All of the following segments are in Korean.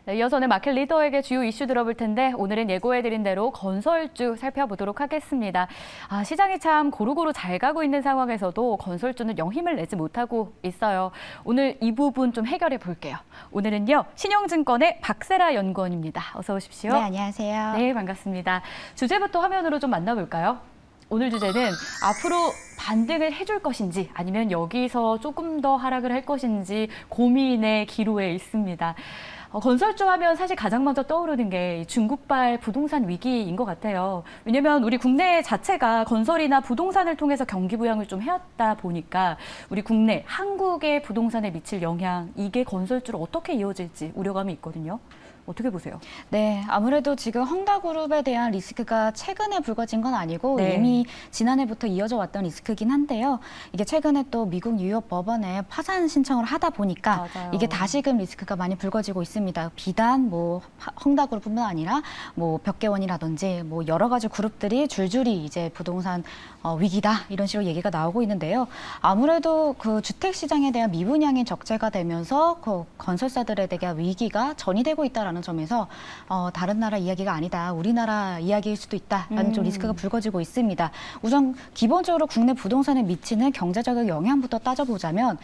네, 이어서는 마켓 리더에게 주요 이슈 들어볼 텐데 오늘은 예고해드린 대로 건설주 살펴보도록 하겠습니다. 시장이 참 고루고루 잘 가고 있는 상황에서도 건설주는 영 힘을 내지 못하고 있어요. 오늘 이 부분 좀 해결해 볼게요. 오늘은요, 신영증권의 박세라 연구원입니다. 어서 오십시오. 네, 안녕하세요. 네, 반갑습니다. 주제부터 화면으로 좀 만나볼까요? 오늘 주제는 앞으로 반등을 해줄 것인지 아니면 여기서 조금 더 하락을 할 것인지 고민의 기로에 있습니다. 건설주 하면 사실 가장 먼저 떠오르는 게 중국발 부동산 위기인 것 같아요. 왜냐하면 우리 국내 자체가 건설이나 부동산을 통해서 경기 부양을 좀 해왔다 보니까 우리 국내, 한국의 부동산에 미칠 영향, 이게 건설주로 어떻게 이어질지 우려감이 있거든요. 어떻게 보세요? 네, 아무래도 지금 헝다그룹에 대한 리스크가 최근에 불거진 건 아니고 네. 이미 지난해부터 이어져 왔던 리스크긴 한데요. 이게 최근에 또 미국 뉴욕 법원에 파산 신청을 하다 보니까 맞아요. 이게 다시금 리스크가 많이 불거지고 있습니다. 비단 헝다그룹뿐만 아니라 벽개원이라든지 여러 가지 그룹들이 줄줄이 이제 부동산 위기다 이런 식으로 얘기가 나오고 있는데요. 아무래도 그 주택 시장에 대한 미분양이 적재가 되면서 그 건설사들에 대한 위기가 전이되고 있다라는 점에서 다른 나라 이야기가 아니다. 우리나라 이야기일 수도 있다라는 좀 리스크가 불거지고 있습니다. 우선 기본적으로 국내 부동산에 미치는 경제적 영향부터 따져보자면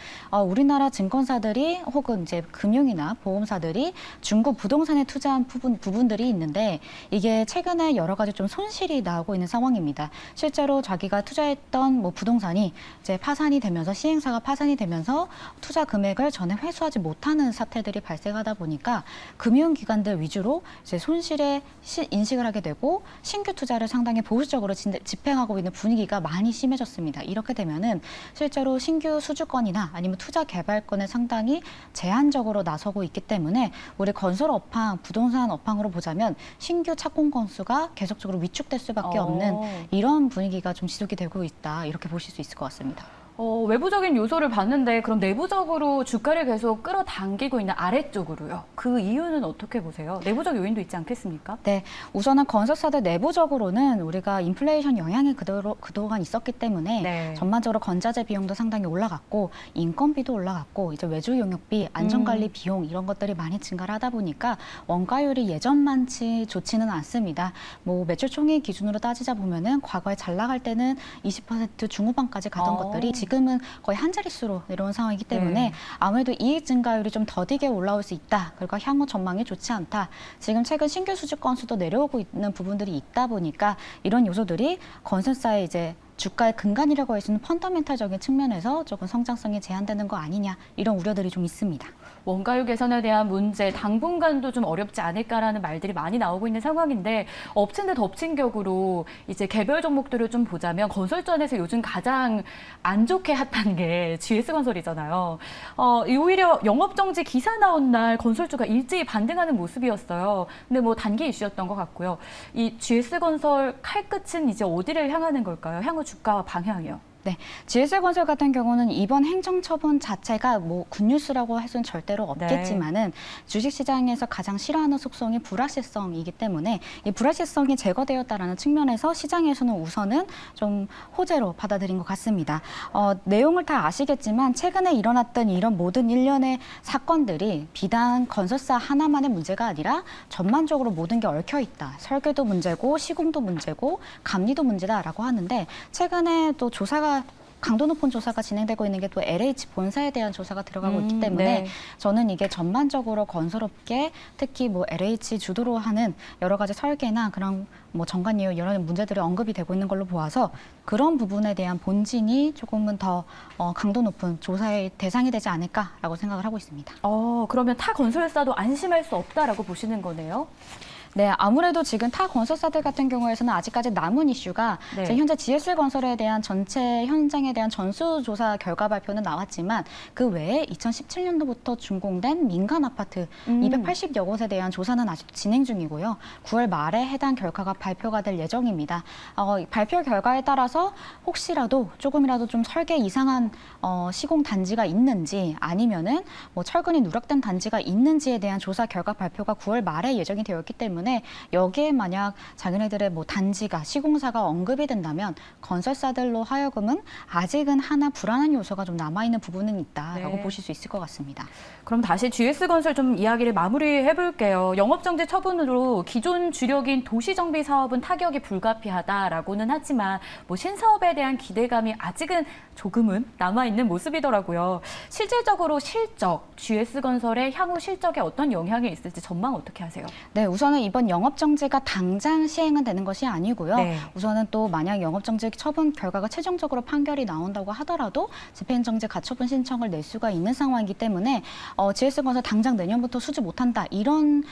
우리나라 증권사들이 혹은 이제 금융이나 보험사들이 중국 부동산에 투자한 부분들이 있는데 이게 최근에 여러 가지 좀 손실이 나오고 있는 상황입니다. 실제로 자기가 투자했던 부동산이 이제 파산이 되면서 시행사가 파산이 되면서 투자 금액을 전에 회수하지 못하는 사태들이 발생하다 보니까 금융기관들 위주로 이제 손실에 인식을 하게 되고 신규 투자를 상당히 보수적으로 집행하고 있는 분위기가 많이 심해졌습니다. 이렇게 되면은 실제로 신규 수주권이나 아니면 투자 개발권에 상당히 제한적으로 나서고 있기 때문에 우리 건설 업황, 부동산 업황으로 보자면 신규 착공 건수가 계속적으로 위축될 수밖에 없는 이런 분위기가 좀 지속이 되고 있다. 이렇게 보실 수 있을 것 같습니다. 외부적인 요소를 봤는데 그럼 내부적으로 주가를 계속 끌어당기고 있는 아래쪽으로요. 그 이유는 어떻게 보세요? 내부적 요인도 있지 않겠습니까? 네, 우선은 건설사들 내부적으로는 우리가 인플레이션 영향이 그동안 있었기 때문에 네. 전반적으로 건자재 비용도 상당히 올라갔고 인건비도 올라갔고 이제 외주 용역비, 안전관리 비용 이런 것들이 많이 증가를 하다 보니까 원가율이 예전만치 좋지는 않습니다. 매출 총액 기준으로 따지자 보면은 과거에 잘 나갈 때는 20% 중후반까지 가던 것들이 지금은 거의 한 자릿수로 내려온 상황이기 때문에 네. 아무래도 이익 증가율이 좀 더디게 올라올 수 있다. 그리고 향후 전망이 좋지 않다. 지금 최근 신규 수주 건수도 내려오고 있는 부분들이 있다 보니까 이런 요소들이 건설사의 이제 주가의 근간이라고 할 수 있는 펀더멘탈적인 측면에서 조금 성장성이 제한되는 거 아니냐 이런 우려들이 좀 있습니다. 원가율 개선에 대한 문제, 당분간도 좀 어렵지 않을까라는 말들이 많이 나오고 있는 상황인데 엎친 데 덮친 격으로 이제 개별 종목들을 좀 보자면 건설전에서 요즘 가장 안 좋게 핫한 게 GS건설이잖아요. 오히려 영업정지 기사 나온 날 건설주가 일제히 반등하는 모습이었어요. 근데 단기 이슈였던 것 같고요. 이 GS건설 칼끝은 이제 어디를 향하는 걸까요? 향후 주가 방향이요. 네, GS건설 같은 경우는 이번 행정처분 자체가 굿뉴스라고 할 수는 절대로 없겠지만은 주식시장에서 가장 싫어하는 속성이 불확실성이기 때문에 이 불확실성이 제거되었다라는 측면에서 시장에서는 우선은 좀 호재로 받아들인 것 같습니다. 내용을 다 아시겠지만 최근에 일어났던 이런 모든 일련의 사건들이 비단 건설사 하나만의 문제가 아니라 전반적으로 모든 게 얽혀 있다. 설계도 문제고 시공도 문제고 감리도 문제다라고 하는데 최근에 또 강도 높은 조사가 진행되고 있는 게 또 LH 본사에 대한 조사가 들어가고 있기 때문에 네. 저는 이게 전반적으로 건설업계 특히 LH 주도로 하는 여러 가지 설계나 그런 정관이유 여러 문제들이 언급이 되고 있는 걸로 보아서 그런 부분에 대한 본진이 조금은 더 강도 높은 조사의 대상이 되지 않을까라고 생각을 하고 있습니다. 그러면 타 건설사도 안심할 수 없다라고 보시는 거네요. 네, 아무래도 지금 타 건설사들 같은 경우에서는 아직까지 남은 이슈가 네. 현재 GS건설에 대한 전체 현장에 대한 전수조사 결과 발표는 나왔지만 그 외에 2017년도부터 준공된 민간 아파트 280여 곳에 대한 조사는 아직 진행 중이고요. 9월 말에 해당 결과가 발표가 될 예정입니다. 발표 결과에 따라서 혹시라도 조금이라도 좀 설계 이상한 시공 단지가 있는지 아니면은 철근이 누락된 단지가 있는지에 대한 조사 결과 발표가 9월 말에 예정이 되었기 때문에 때문에 여기에 만약 자기네들의 뭐 단지가 시공사가 언급이 된다면 건설사들로 하여금은 아직은 하나 불안한 요소가 좀 남아있는 부분은 있다라고 네. 보실 수 있을 것 같습니다. 그럼 다시 GS건설 좀 이야기를 마무리해 볼게요. 영업정지 처분으로 기존 주력인 도시정비 사업은 타격이 불가피하다라고는 하지만 뭐 신사업에 대한 기대감이 아직은 조금은 남아있는 모습이더라고요. 실질적으로 실적, GS건설의 향후 실적에 어떤 영향이 있을지 전망 어떻게 하세요? 네, 우선은 이번 영업정지가 당장 시행은 되는 것이 아니고요. 네. 우선은 또 만약 영업정지 처분 결과가 최종적으로 판결이 나온다고 하더라도 집행정지 가처분 신청을 낼 수가 있는 상황이기 때문에 GS건설 당장 내년부터 수주 못한다 이런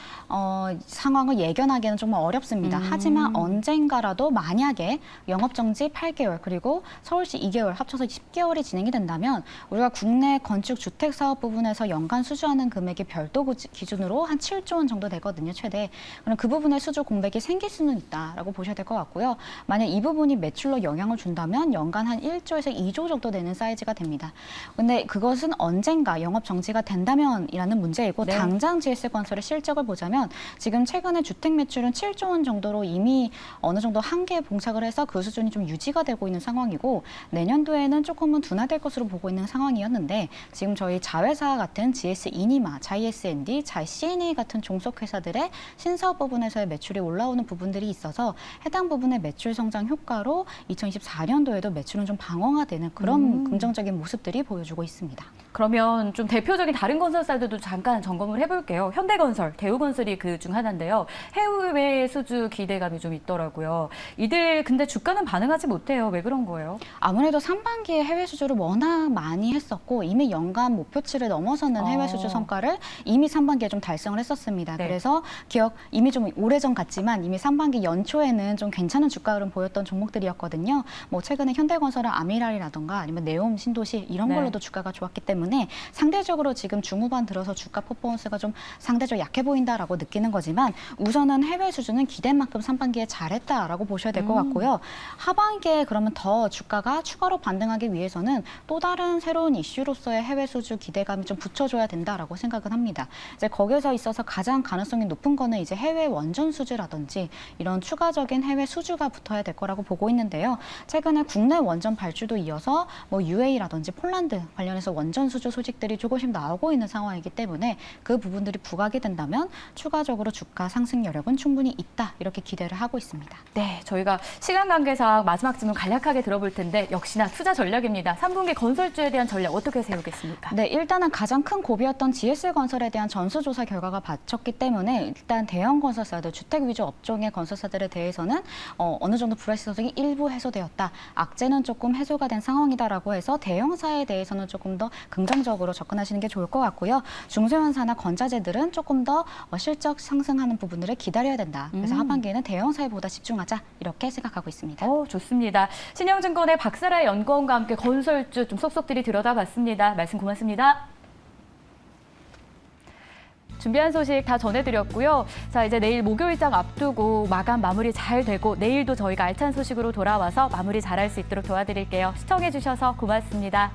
상황을 예견하기는 좀 어렵습니다. 하지만 언젠가라도 만약에 영업정지 8개월 그리고 서울시 2개월 합쳐서 10개월이 진행이 된다면 우리가 국내 건축 주택 사업 부분에서 연간 수주하는 금액이 별도 기준으로 한 7조 원 정도 되거든요, 최대. 그럼 그 부분에 수주 공백이 생길 수는 있다라고 보셔야 될 것 같고요. 만약 이 부분이 매출로 영향을 준다면 연간 한 1조에서 2조 정도 되는 사이즈가 됩니다. 근데 그것은 언젠가 영업 정지가 된다면이라는 문제이고 네. 당장 GS건설의 실적을 보자면 지금 최근에 주택 매출은 7조 원 정도로 이미 어느 정도 한계에 봉착을 해서 그 수준이 좀 유지가 되고 있는 상황이고 내년도에는 조금은 둔화될 것으로 보고 있는 상황이었는데 지금 저희 자회사 같은 GS 이니마, 자이S&D, 자이CNA 같은 종속회사들의 신사업 부분에서의 매출이 올라오는 부분들이 있어서 해당 부분의 매출 성장 효과로 2024년도에도 매출은 좀 방어화되는 그런 긍정적인 모습들이 보여주고 있습니다. 그러면 좀 대표적인 다른 건설사들도 잠깐 점검을 해볼게요. 현대건설, 대우건설이 그 중 하나인데요. 해외 수주 기대감이 좀 있더라고요. 이들 근데 주가는 반응하지 못해요. 왜 그런 거예요? 아무래도 상반기에 해외 수주를 워낙 많이 했었고 이미 연간 목표치를 넘어서는 해외 수주 성과를 이미 상반기에 좀 달성을 했었습니다. 네. 그래서 이미 좀 오래전 같지만 이미 상반기 연초에는 좀 괜찮은 주가 흐름 보였던 종목들이었거든요. 뭐 최근에 현대건설은 아미랄이라던가 아니면 네옴 신도시 이런 네. 걸로도 주가가 좋았기 때문에 상대적으로 지금 중후반 들어서 주가 퍼포먼스가 좀 상대적으로 약해 보인다라고 느끼는 거지만 우선은 해외 수주는 기대한 만큼 상반기에 잘했다라고 보셔야 될 것 같고요. 하반기에 그러면 더 주가가 추가로 반등하기 위해서는 또 다른 새로운 이슈로서의 해외 수주 기대감이 좀 붙여줘야 된다라고 생각은 합니다. 이제 거기서 있어서 가장 가능성이 높은 거는 이제 해외 원전 수주라든지 이런 추가적인 해외 수주가 붙어야 될 거라고 보고 있는데요. 최근에 국내 원전 발주도 이어서 뭐 UAE라든지 폴란드 관련해서 원전 수주 소식들이 조금씩 나오고 있는 상황이기 때문에 그 부분들이 부각이 된다면 추가적으로 주가 상승 여력은 충분히 있다 이렇게 기대를 하고 있습니다. 네, 저희가 시간 관계상 마지막 질문 간략하게 들어볼 텐데 역시나 투자 전략입니다. 3분기 건설주에 대한 전략 어떻게 세우겠습니까? 네, 일단은 가장 큰 고비였던 GS건설에 대한 전수조사 결과가 바쳤기 때문에 일단 대형 건설사들, 주택 위주 업종의 건설사들에 대해서는 어느 정도 불확실성이 일부 해소되었다. 악재는 조금 해소가 된 상황이다라고 해서 대형사에 대해서는 조금 더 긍정적으로 접근하시는 게 좋을 것 같고요. 중소형사나 건자재들은 조금 더 실적 상승하는 부분들을 기다려야 된다. 그래서 하반기에는 대형사에 보다 집중하자 이렇게 생각하고 있습니다. 좋습니다. 신영증권의 박사라 연구원과 함께 건설주 좀 속속들이 들여다봤습니다. 말씀 고맙습니다. 준비한 소식 다 전해드렸고요. 자, 이제 내일 목요일장 앞두고 마감 마무리 잘 되고 내일도 저희가 알찬 소식으로 돌아와서 마무리 잘할 수 있도록 도와드릴게요. 시청해주셔서 고맙습니다.